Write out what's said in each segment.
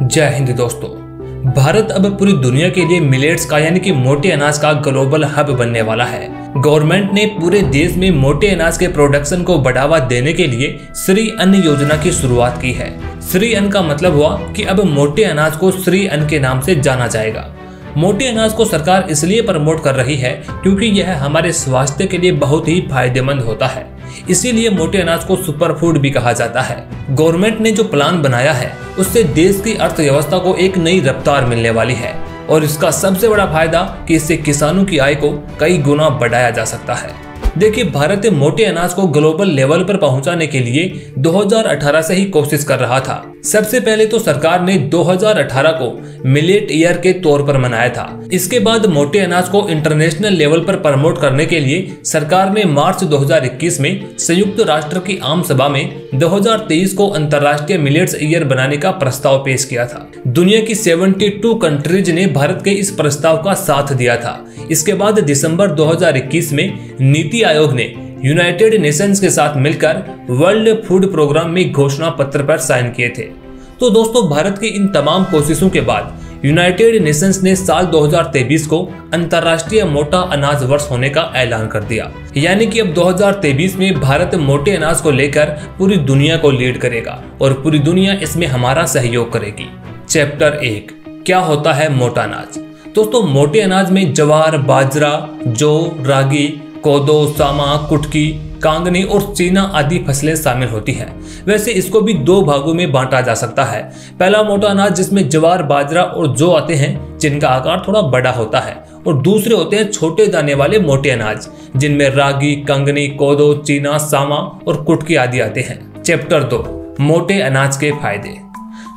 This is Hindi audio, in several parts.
जय हिंद दोस्तों। भारत अब पूरी दुनिया के लिए मिलेट्स का यानी कि मोटे अनाज का ग्लोबल हब बनने वाला है। गवर्नमेंट ने पूरे देश में मोटे अनाज के प्रोडक्शन को बढ़ावा देने के लिए श्री अन्न योजना की शुरुआत की है। श्री अन्न का मतलब हुआ कि अब मोटे अनाज को श्री अन्न के नाम से जाना जाएगा। मोटे अनाज को सरकार इसलिए प्रमोट कर रही है क्योंकि यह हमारे स्वास्थ्य के लिए बहुत ही फायदेमंद होता है। इसीलिए मोटे अनाज को सुपर फूड भी कहा जाता है। गवर्नमेंट ने जो प्लान बनाया है उससे देश की अर्थव्यवस्था को एक नई रफ्तार मिलने वाली है और इसका सबसे बड़ा फायदा कि इससे किसानों की आय को कई गुना बढ़ाया जा सकता है। देखिए, भारत मोटे अनाज को ग्लोबल लेवल पर पहुंचाने के लिए 2018 से ही कोशिश कर रहा था। सबसे पहले तो सरकार ने 2018 को मिलेट ईयर के तौर पर मनाया था। इसके बाद मोटे अनाज को इंटरनेशनल लेवल पर प्रमोट करने के लिए सरकार ने मार्च 2021 में संयुक्त राष्ट्र की आम सभा में 2023 को अंतर्राष्ट्रीय मिलेट्स ईयर बनाने का प्रस्ताव पेश किया था। दुनिया की 72 कंट्रीज ने भारत के इस प्रस्ताव का साथ दिया था। इसके बाद दिसंबर 2021 में नीति आयोग ने यूनाइटेड नेशंस के साथ मिलकर वर्ल्ड फूड प्रोग्राम में घोषणा पत्र पर साइन किए थे। तो दोस्तों, भारत की इन तमाम कोशिशों के बाद यूनाइटेड नेशंस ने साल 2023 को अंतर्राष्ट्रीय मोटा अनाज वर्ष होने का ऐलान कर दिया। यानी कि अब 2023 में भारत मोटे अनाज को लेकर पूरी दुनिया को लीड करेगा और पूरी दुनिया इसमें हमारा सहयोग करेगी। चैप्टर 1, क्या होता है मोटा अनाज। दोस्तों, मोटे अनाज में ज्वार, बाजरा, जौ, रागी, कोदो, सामा, कुटकी, कांगनी और चीना आदि फसलें शामिल होती हैं। वैसे इसको भी दो भागों में बांटा जा सकता है। पहला मोटा अनाज जिसमें ज्वार, बाजरा और जौ आते हैं, जिनका आकार थोड़ा बड़ा होता है, और दूसरे होते हैं छोटे दाने वाले मोटे अनाज जिनमें रागी, कंगनी, कोदो, चीना, सामा और कुटकी आदि आते हैं। चैप्टर 2, मोटे अनाज के फायदे।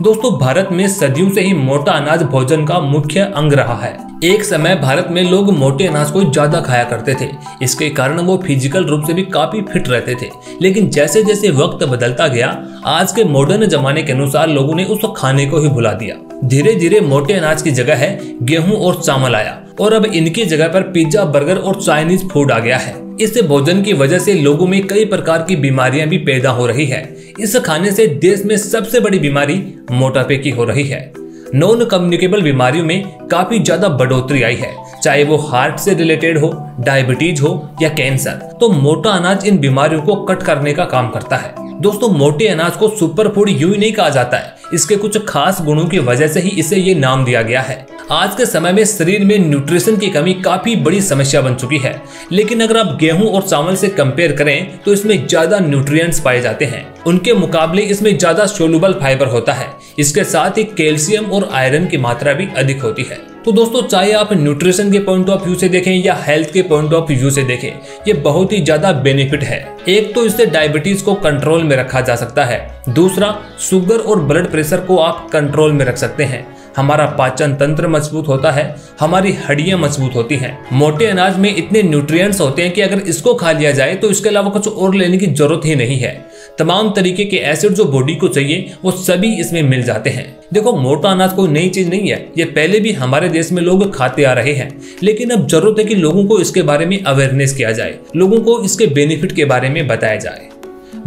दोस्तों, भारत में सदियों से ही मोटा अनाज भोजन का मुख्य अंग रहा है। एक समय भारत में लोग मोटे अनाज को ज्यादा खाया करते थे। इसके कारण वो फिजिकल रूप से भी काफी फिट रहते थे। लेकिन जैसे जैसे वक्त बदलता गया, आज के मॉडर्न जमाने के अनुसार लोगों ने उस खाने को ही भुला दिया। धीरे धीरे मोटे अनाज की जगह है गेहूं और चावल आया और अब इनकी जगह पर पिज्जा, बर्गर और चाइनीज फूड आ गया है। इस भोजन की वजह से लोगों में कई प्रकार की बीमारियां भी पैदा हो रही है। इस खाने से देश में सबसे बड़ी बीमारी मोटापे की हो रही है। नॉन कम्युनिकेबल बीमारियों में काफी ज्यादा बढ़ोतरी आई है, चाहे वो हार्ट से रिलेटेड हो, डायबिटीज हो या कैंसर। तो मोटा अनाज इन बीमारियों को कट करने का काम करता है। दोस्तों, मोटे अनाज को सुपर फूड यूं ही नहीं कहा जाता है। इसके कुछ खास गुणों की वजह से ही इसे ये नाम दिया गया है। आज के समय में शरीर में न्यूट्रिशन की कमी काफी बड़ी समस्या बन चुकी है। लेकिन अगर आप गेहूं और चावल से कंपेयर करें तो इसमें ज्यादा न्यूट्रिएंट्स पाए जाते हैं। उनके मुकाबले इसमें ज्यादा सोल्यूबल फाइबर होता है। इसके साथ ही कैल्शियम और आयरन की मात्रा भी अधिक होती है। तो दोस्तों, चाहे आप न्यूट्रिशन के पॉइंट ऑफ व्यू से देखें या हेल्थ के पॉइंट ऑफ व्यू से देखें, ये बहुत ही ज्यादा बेनिफिट है। एक तो इससे डायबिटीज को कंट्रोल में रखा जा सकता है। दूसरा, शुगर और ब्लड प्रेशर को आप कंट्रोल में रख सकते हैं। हमारा पाचन तंत्र मजबूत होता है, हमारी हड्डियां मजबूत होती हैं। मोटे अनाज में इतने न्यूट्रिएंट्स होते हैं कि अगर इसको खा लिया जाए तो इसके अलावा कुछ और लेने की जरूरत ही नहीं है। तमाम तरीके के एसिड जो बॉडी को चाहिए वो सभी इसमें मिल जाते हैं। देखो, मोटा अनाज कोई नई चीज नहीं है। ये पहले भी हमारे देश में लोग खाते आ रहे हैं। लेकिन अब जरूरत है कि लोगों को इसके बारे में अवेयरनेस किया जाए, लोगों को इसके बेनिफिट के बारे में बताया जाए।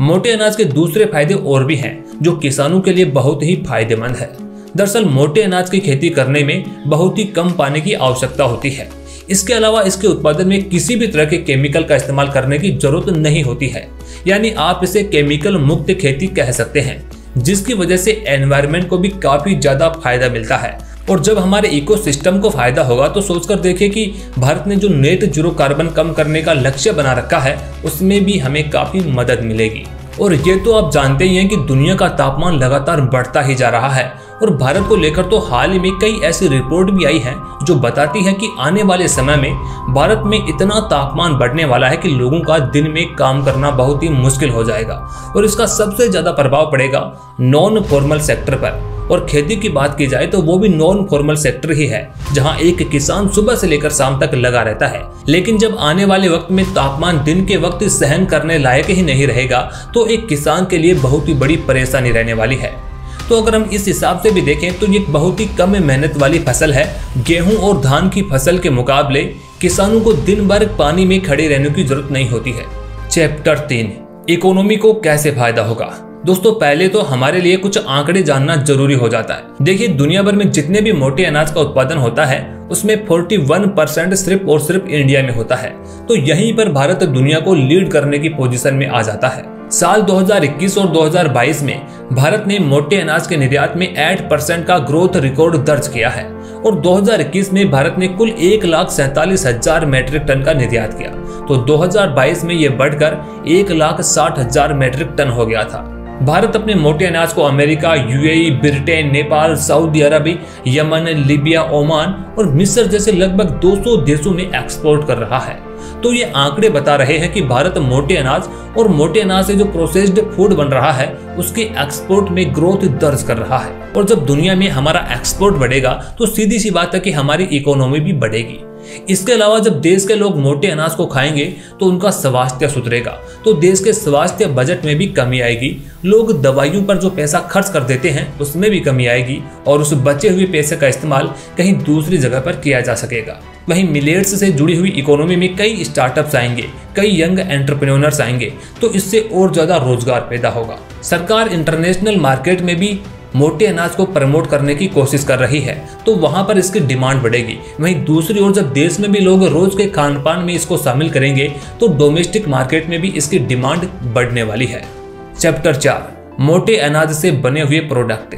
मोटे अनाज के दूसरे फायदे और भी हैं जो किसानों के लिए बहुत ही फायदेमंद है। दरअसल मोटे अनाज की खेती करने में बहुत ही कम पानी की आवश्यकता होती है। इसके अलावा इसके उत्पादन में किसी भी तरह के केमिकल का इस्तेमाल करने की जरूरत नहीं होती है। यानी आप इसे केमिकल मुक्त खेती कह सकते हैं, जिसकी वजह से एनवायरनमेंट को भी काफी ज्यादा फायदा मिलता है। और जब हमारे इकोसिस्टम को फायदा होगा तो सोचकर देखिए कि भारत ने जो नेट जीरो कार्बन कम करने का लक्ष्य बना रखा है उसमें भी हमें काफी मदद मिलेगी। और ये तो आप जानते ही हैं कि दुनिया का तापमान लगातार बढ़ता ही जा रहा है और भारत को लेकर तो हाल ही में कई ऐसी रिपोर्ट भी आई हैं जो बताती हैं कि आने वाले समय में भारत में इतना तापमान बढ़ने वाला है कि लोगों का दिन में काम करना बहुत ही मुश्किल हो जाएगा। और इसका सबसे ज्यादा प्रभाव पड़ेगा नॉन फॉर्मल सेक्टर पर। और खेती की बात की जाए तो वो भी नॉन फॉर्मल सेक्टर ही है, जहां एक किसान सुबह से लेकर शाम तक लगा रहता है। लेकिन जब आने वाले वक्त में तापमान दिन के वक्त सहन करने लायक ही नहीं रहेगा तो एक किसान के लिए बहुत ही बड़ी परेशानी रहने वाली है। तो अगर हम इस हिसाब से भी देखें तो ये बहुत ही कम मेहनत वाली फसल है। गेहूं और धान की फसल के मुकाबले किसानों को दिन भर पानी में खड़े रहने की जरूरत नहीं होती है। चैप्टर 3, इकोनॉमी को कैसे फायदा होगा। दोस्तों पहले तो हमारे लिए कुछ आंकड़े जानना जरूरी हो जाता है। देखिए दुनिया भर में जितने भी मोटे अनाज का उत्पादन होता है उसमें 41% सिर्फ और सिर्फ इंडिया में होता है। तो यहीं पर भारत दुनिया को लीड करने की पोजीशन में आ जाता है। साल 2021 और 2022 में भारत ने मोटे अनाज के निर्यात में 8% का ग्रोथ रिकॉर्ड दर्ज किया है और 2021 में भारत ने कुल 1,47,000 मैट्रिक टन का निर्यात किया। तो 2022 में यह बढ़कर 1,60,000 मैट्रिक टन हो गया था। भारत अपने मोटे अनाज को America, UAE, Britain, Nepal, Saudi Arab, Yemen, Libya, Oman और मिस्र जैसे लगभग 200 देशों में एक्सपोर्ट कर रहा है। तो ये आंकड़े बता रहे हैं कि भारत मोटे अनाज और मोटे अनाज से जो प्रोसेस्ड फूड बन रहा है उसके एक्सपोर्ट में ग्रोथ दर्ज कर रहा है। और जब दुनिया में हमारा एक्सपोर्ट बढ़ेगा तो सीधी सी बात है कि हमारी इकोनॉमी भी बढ़ेगी। इसके अलावा जब देश के लोग मोटे अनाज को खाएंगे तो उनका स्वास्थ्य सुधरेगा, तो देश के स्वास्थ्य बजट में भी कमी आएगी। लोग दवाइयों पर जो पैसा खर्च कर देते हैं उसमें भी कमी आएगी और उस बचे हुए पैसे का इस्तेमाल कहीं दूसरी जगह पर किया जा सकेगा। वहीं मिलेट्स से जुड़ी हुई इकोनॉमी में कई स्टार्टअप्स आएंगे, कई यंग एंटरप्रेन्योर्स आएंगे, तो इससे और ज्यादा रोजगार पैदा होगा। सरकार इंटरनेशनल मार्केट में भी मोटे अनाज को प्रमोट करने की कोशिश कर रही है, तो वहां पर इसकी डिमांड बढ़ेगी। वहीं दूसरी ओर जब देश में भी लोग रोज के खान पान में इसको शामिल करेंगे तो डोमेस्टिक मार्केट में भी इसकी डिमांड बढ़ने वाली है। चैप्टर 4, मोटे अनाज से बने हुए प्रोडक्ट।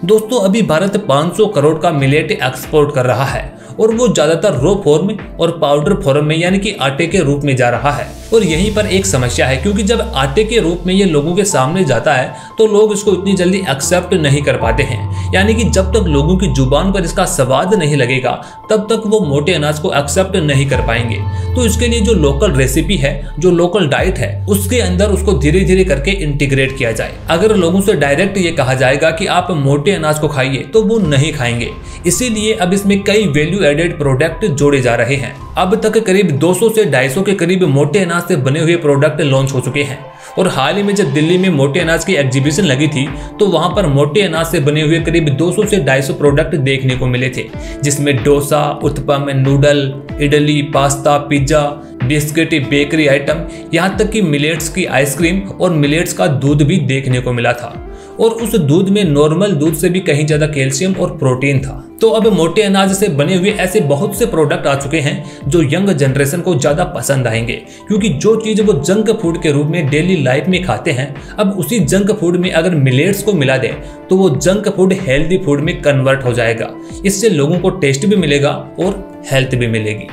दोस्तों अभी भारत 500 करोड़ का मिलेट एक्सपोर्ट कर रहा है और वो ज्यादातर रो फॉर्म और पाउडर फॉर्म में यानी कि आटे के रूप में जा रहा है। और यहीं पर एक समस्या है, क्योंकि जब आटे के रूप में ये लोगों के सामने जाता है तो लोग इसको इतनी जल्दी एक्सेप्ट नहीं कर पाते हैं। यानी कि जब तक लोगों की जुबान पर इसका स्वाद नहीं लगेगा तब तक वो मोटे अनाज को एक्सेप्ट नहीं कर पाएंगे। तो इसके लिए जो लोकल रेसिपी है, जो लोकल डाइट है, उसके अंदर उसको धीरे धीरे करके इंटीग्रेट किया जाए। अगर लोगों से डायरेक्ट ये कहा जाएगा कि आप मोटे अनाज को खाइए तो वो नहीं खाएंगे। इसीलिए अब इसमें कई वैल्यू एडेड प्रोडक्ट जोड़े जा रहे हैं। अब तक करीब 200 से 250 के करीब मोटे अनाज से बने हुए प्रोडक्ट लॉन्च हो चुके हैं। और हाल ही में जब दिल्ली में मोटे अनाज की एग्जीबिशन लगी थी तो वहां पर मोटे अनाज से बने हुए करीब 200 से 250 प्रोडक्ट देखने को मिले थे, जिसमें dosa, uttapam, noodle, idli, pasta, pizza, biscuit, bakery item, यहाँ तक कि मिलेट्स की आइसक्रीम और मिलेट्स का दूध भी देखने को मिला था। और उस दूध में नॉर्मल दूध से भी कहीं ज्यादा कैल्शियम और प्रोटीन था। तो अब मोटे अनाज से बने हुए ऐसे बहुत से प्रोडक्ट आ चुके हैं जो यंग जनरेशन को ज्यादा पसंद आएंगे, क्योंकि जो चीज वो जंक फूड के रूप में डेली लाइफ में खाते हैं, अब उसी जंक फूड में अगर मिलेट्स को मिला दे तो वो जंक फूड हेल्दी फूड में कन्वर्ट हो जाएगा। इससे लोगों को टेस्ट भी मिलेगा और हेल्थ भी मिलेगी।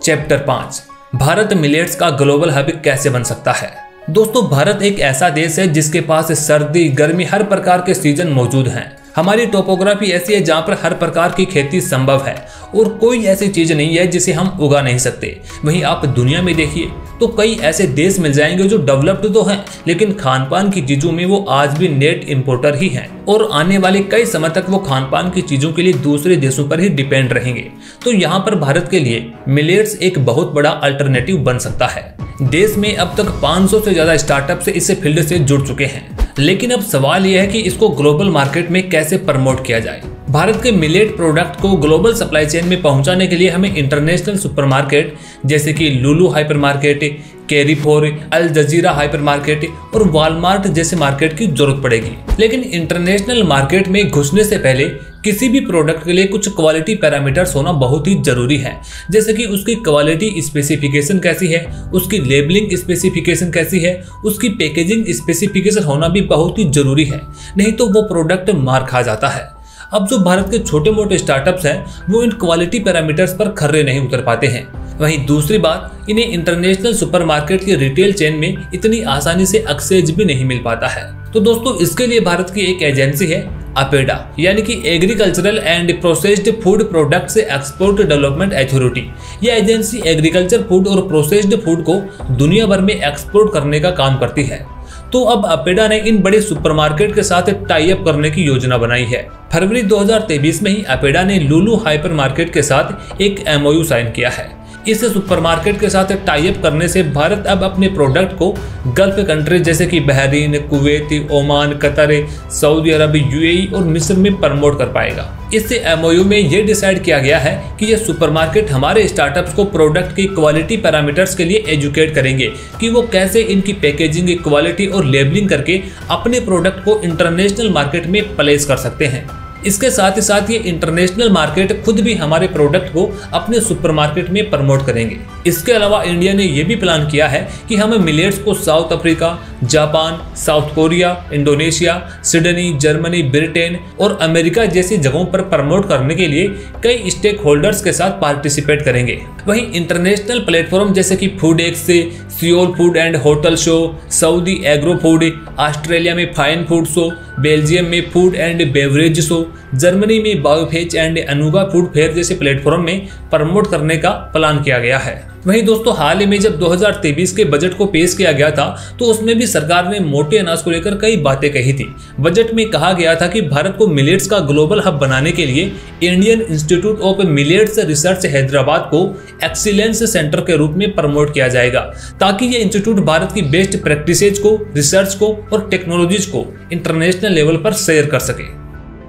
चैप्टर 5, भारत मिलेट्स का ग्लोबल हब कैसे बन सकता है। दोस्तों भारत एक ऐसा देश है जिसके पास सर्दी, गर्मी, हर प्रकार के सीजन मौजूद हैं। हमारी टोपोग्राफी ऐसी है जहाँ पर हर प्रकार की खेती संभव है और कोई ऐसी चीज नहीं है जिसे हम उगा नहीं सकते। वहीं आप दुनिया में देखिए तो कई ऐसे देश मिल जाएंगे जो डेवलप्ड तो हैं लेकिन खान पान की चीजों में वो आज भी नेट इंपोर्टर ही हैं और आने वाले कई समय तक वो खान पान की चीजों के लिए दूसरे देशों पर ही डिपेंड रहेंगे। तो यहाँ पर भारत के लिए मिलेट्स एक बहुत बड़ा अल्टरनेटिव बन सकता है। देश में अब तक 500 से ज्यादा स्टार्टअप इस फील्ड से जुड़ चुके हैं, लेकिन अब सवाल यह है कि इसको ग्लोबल मार्केट में कैसे प्रमोट किया जाए। भारत के मिलेट प्रोडक्ट को ग्लोबल सप्लाई चेन में पहुंचाने के लिए हमें इंटरनेशनल सुपरमार्केट जैसे कि लुलु हाइपरमार्केट, कैरीफोर, अल जजीरा हाइपरमार्केट और वॉलमार्ट जैसे मार्केट की जरूरत पड़ेगी। लेकिन इंटरनेशनल मार्केट में घुसने से पहले किसी भी प्रोडक्ट के लिए कुछ क्वालिटी पैरामीटर्स होना बहुत ही जरूरी है, जैसे कि उसकी क्वालिटी स्पेसिफिकेशन कैसी है, उसकी लेबलिंग स्पेसिफिकेशन कैसी है, उसकी पैकेजिंग स्पेसिफिकेशन होना भी बहुत ही जरूरी है, नहीं तो वो प्रोडक्ट मार खा जाता है। अब जो भारत के छोटे मोटे स्टार्टअप्स हैं वो इन क्वालिटी पैरामीटर्स पर खर्रे नहीं उतर पाते हैं। वहीं दूसरी बात, इन्हें इंटरनेशनल सुपरमार्केट की रिटेल चेन में इतनी आसानी से एक्सेस भी नहीं मिल पाता है। तो दोस्तों इसके लिए भारत की एक एजेंसी है अपेडा, यानी कि agricultural and processed food products export development authority. यह एजेंसी एग्रीकल्चर फूड और प्रोसेस्ड फूड को दुनिया भर में एक्सपोर्ट करने का काम करती है। तो अब अपेडा ने इन बड़े सुपरमार्केट के साथ टाई अप करने की योजना बनाई है। फरवरी 2023 में ही अपेडा ने लुलु हाइपरमार्केट के साथ एक MOU साइन किया है। इस सुपरमार्केट के साथ टाई अप करने से भारत अब अपने प्रोडक्ट को गल्फ कंट्रीज जैसे कि Bahrain, Kuwait, Oman, Qatar, Saudi Arab, UAE और मिस्र में प्रमोट कर पाएगा। इससे एमओयू में ये डिसाइड किया गया है कि ये सुपरमार्केट हमारे स्टार्टअप्स को प्रोडक्ट की क्वालिटी पैरामीटर्स के लिए एजुकेट करेंगे कि वो कैसे इनकी पैकेजिंग, क्वालिटी और लेबलिंग करके अपने प्रोडक्ट को इंटरनेशनल मार्केट में प्लेस कर सकते हैं। इसके साथ ही साथ ये इंटरनेशनल मार्केट खुद भी हमारे प्रोडक्ट को अपने सुपरमार्केट में प्रमोट करेंगे। इसके अलावा इंडिया ने यह भी प्लान किया है कि हम मिलेट्स को south Africa, Japan, south Korea, Indonesia, Sydney, Germany, Britain और अमेरिका जैसी जगहों पर प्रमोट करने के लिए कई स्टेक होल्डर्स के साथ पार्टिसिपेट करेंगे। वहीं इंटरनेशनल प्लेटफॉर्म जैसे कि food x, Seoul food and hotel show, Saudi agro food, Australia में फाइन फूड शो, बेल्जियम में food and beverage show, Germany में बायोफेच एंड अनुगा फूड फेयर जैसे प्लेटफॉर्म में प्रमोट करने का प्लान किया गया है। वहीं दोस्तों हाल ही में जब 2023 के बजट को पेश किया गया था तो उसमें भी सरकार ने मोटे अनाज को लेकर कई बातें कही थी। बजट में कहा गया था कि भारत को मिलेट्स का ग्लोबल हब बनाने के लिए Indian institute of millets research Hyderabad को एक्सीलेंस सेंटर के रूप में प्रमोट किया जाएगा, ताकि ये इंस्टीट्यूट भारत की बेस्ट प्रैक्टिसेज को, रिसर्च को और टेक्नोलॉजीज को इंटरनेशनल लेवल पर शेयर कर सके।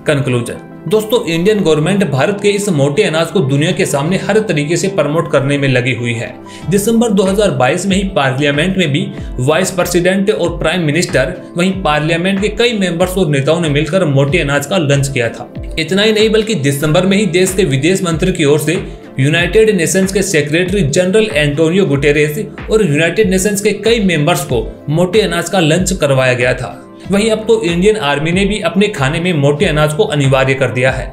कंक्लूजन दोस्तों, इंडियन गवर्नमेंट भारत के इस मोटे अनाज को दुनिया के सामने हर तरीके से प्रमोट करने में लगी हुई है। दिसंबर 2022 में ही पार्लियामेंट में भी वाइस प्रेसिडेंट और प्राइम मिनिस्टर, वहीं पार्लियामेंट के कई मेंबर्स और नेताओं ने मिलकर मोटे अनाज का लंच किया था। इतना ही नहीं बल्कि दिसंबर में ही देश के विदेश मंत्री की ओर से यूनाइटेड नेशंस के सेक्रेटरी जनरल एंटोनियो गुटेरेस और यूनाइटेड नेशंस के कई मेंबर्स को मोटे अनाज का लंच करवाया गया था। वहीं अब तो इंडियन आर्मी ने भी अपने खाने में मोटे अनाज को अनिवार्य कर दिया है।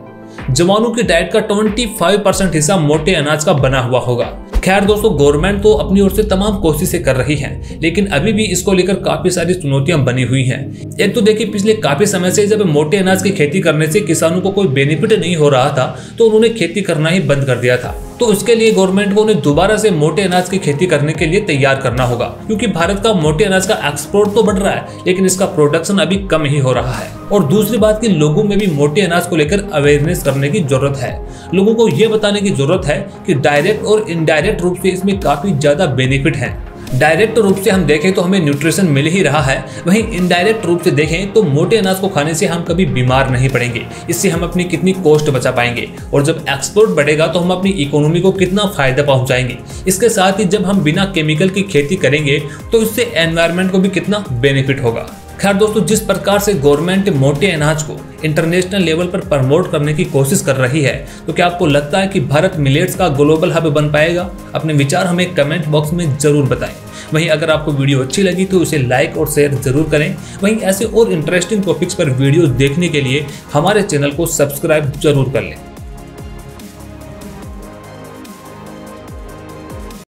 जवानों की डाइट का 25% हिस्सा मोटे अनाज का बना हुआ होगा। खैर दोस्तों, गवर्नमेंट तो अपनी ओर से तमाम कोशिशें कर रही है, लेकिन अभी भी इसको लेकर काफी सारी चुनौतियां बनी हुई हैं। एक तो देखिए, पिछले काफी समय से जब मोटे अनाज की खेती करने से किसानों को कोई बेनिफिट नहीं हो रहा था तो उन्होंने खेती करना ही बंद कर दिया था। तो उसके लिए गवर्नमेंट को उन्हें दोबारा से मोटे अनाज की खेती करने के लिए तैयार करना होगा, क्योंकि भारत का मोटे अनाज का एक्सपोर्ट तो बढ़ रहा है लेकिन इसका प्रोडक्शन अभी कम ही हो रहा है। और दूसरी बात कि लोगों में भी मोटे अनाज को लेकर अवेयरनेस करने की जरूरत है। लोगों को यह बताने की जरूरत है कि डायरेक्ट और इनडायरेक्ट रूप से इसमें काफी ज्यादा बेनिफिट है। डायरेक्ट रूप से हम देखें तो हमें न्यूट्रिशन मिल ही रहा है, वहीं इनडायरेक्ट रूप से देखें तो मोटे अनाज को खाने से हम कभी बीमार नहीं पड़ेंगे। इससे हम अपनी कितनी कॉस्ट बचा पाएंगे और जब एक्सपोर्ट बढ़ेगा तो हम अपनी इकोनॉमी को कितना फायदा पहुंचाएंगे। इसके साथ ही जब हम बिना केमिकल की खेती करेंगे तो इससे एनवायरनमेंट को भी कितना बेनिफिट होगा। खैर दोस्तों, जिस प्रकार से गवर्नमेंट मोटे अनाज को इंटरनेशनल लेवल पर प्रमोट करने की कोशिश कर रही है, तो क्या आपको लगता है कि भारत मिलेट्स का ग्लोबल हब बन पाएगा? अपने विचार हमें कमेंट बॉक्स में जरूर बताएं। वहीं अगर आपको वीडियो अच्छी लगी तो उसे लाइक और शेयर जरूर करें। वहीं ऐसे और इंटरेस्टिंग टॉपिक्स पर वीडियो देखने के लिए हमारे चैनल को सब्सक्राइब जरूर कर लें।